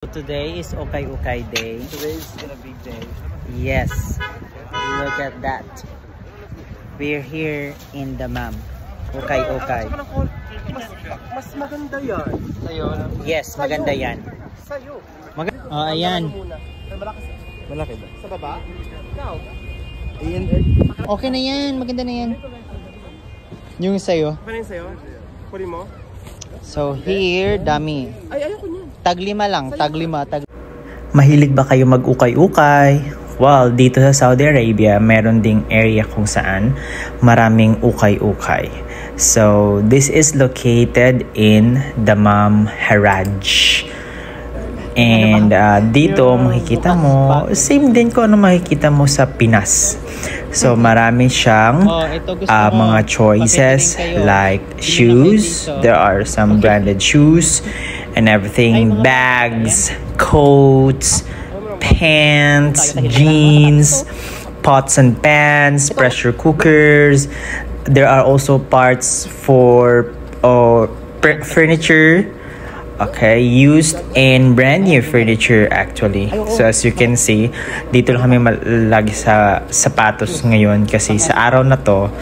Today is Ukay-Ukay Day. Today is a big day. Yes. Look at that. We're here in Dammam. Ukay-Ukay. Mas maganda yan. Sa'yo? Yes, maganda yan. Sa'yo. Oh, ayan. Malaki ba? Sa baba? Ikaw. Ayan. Okay na yan. Maganda na yan. Yung sa'yo. Ano yung sa'yo? Puli mo? So here, dami. Ay, ayoko niyan. Taglima lang. Taglima. Mahilig ba kayo mag-ukay-ukay? Well, dito sa Saudi Arabia, meron ding area kung saan maraming ukay-ukay. So, this is located in Dammam Haraj. And dito makikita mo, same din ko ano makikita mo sa Pinas. So, marami siyang mga choices like shoes. There are some branded shoes and everything. Bags, coats, pants, jeans, pots and pans, pressure cookers. There are also parts for furniture. Okay, used and brand new furniture actually. So as you can see, dito lang kami lagi sa sapatos ngayon kasi sa araw na to,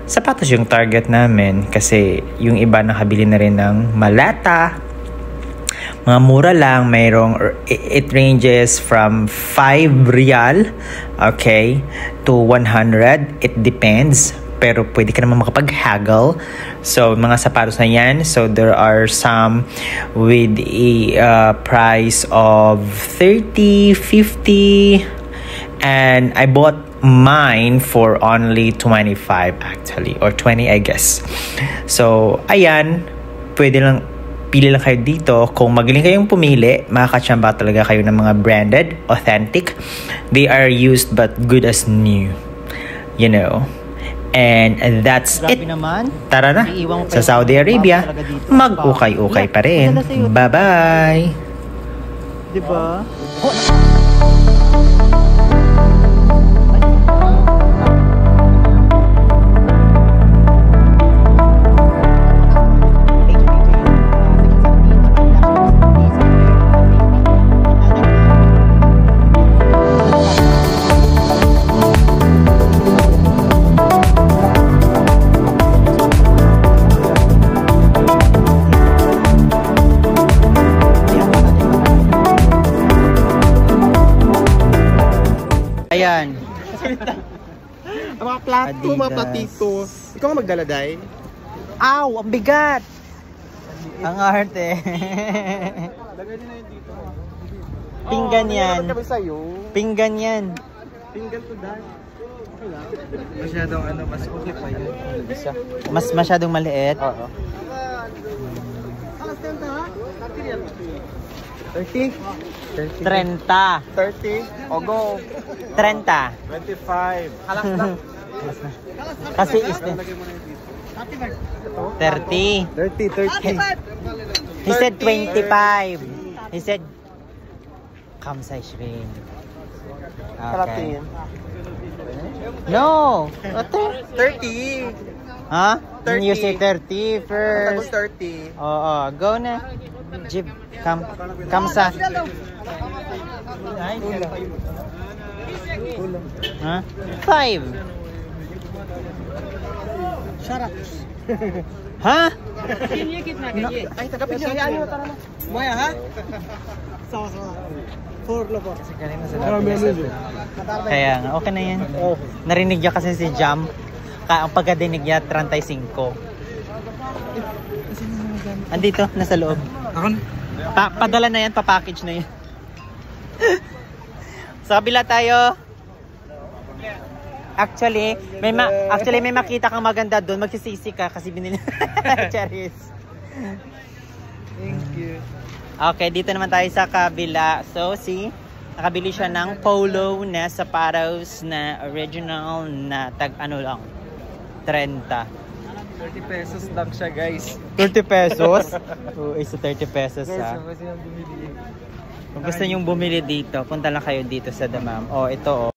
sapatos yung target namin kasi yung iba nakabili na rin ng malata. Mga mura lang, it ranges from 5 riyal, okay, to 100. It depends. Pero pwede ka naman makapag-haggle. So, mga sapatos na yan. So, there are some with a price of 30, 50. And I bought mine for only 25 actually. Or 20 I guess. So, ayan. Pwede lang, pili lang kayo dito. Kung magaling kayong pumili, makakatsamba talaga kayo ng mga branded, authentic. They are used but good as new. You know. And that's it. Tara na. Sa Saudi Arabia, mag-ukay-ukay pa rin. Bye-bye! Diba? Ayan. Ang mga plato, mga platito. Ikaw ang magdala, Day? Aw, ang bigat! Ang arte. Lagay din na yun dito. Pinggan yan. Kami sa'yo. Pinggan yan. Pinggan to, Day. Masyadong mas okay pa yun. Mas masyadong maliit. Oo. 30? 30. 30? O go. 30. 25. Halas lang. Kasi is 30. 30. He said 25. He said Kamsa Shrin. Okay. No. 30. Huh? 30. You say 30 first. 30. Oo, go na. Jib, kamsa. Huh? 5. Shut up. Huh? Ay, tagapin niyo. Hayaan niyo. Tara na. Moya, ha? Sawa. 4 lang po. Kaya nga, okay na yan. Narinig niya kasi si Jam. Ang pagkadinig niya, 35. Andito, nasa loob. Padala na yan, papackage na yan. Sa kabila tayo. Actually, may makita kang maganda doon. Magsisisi ka kasi binili. Charis. Thank you. Okay, dito naman tayo sa kabila. So, see, nakabili siya ng polo na sapatos na original na ano lang, 30. 30 pesos lang siya, guys. 30 pesos? Oo, isa 30 pesos ha. Guys, Kung gusto nyo bumili dito, punta lang kayo dito sa Dammam. Oh, ito oh.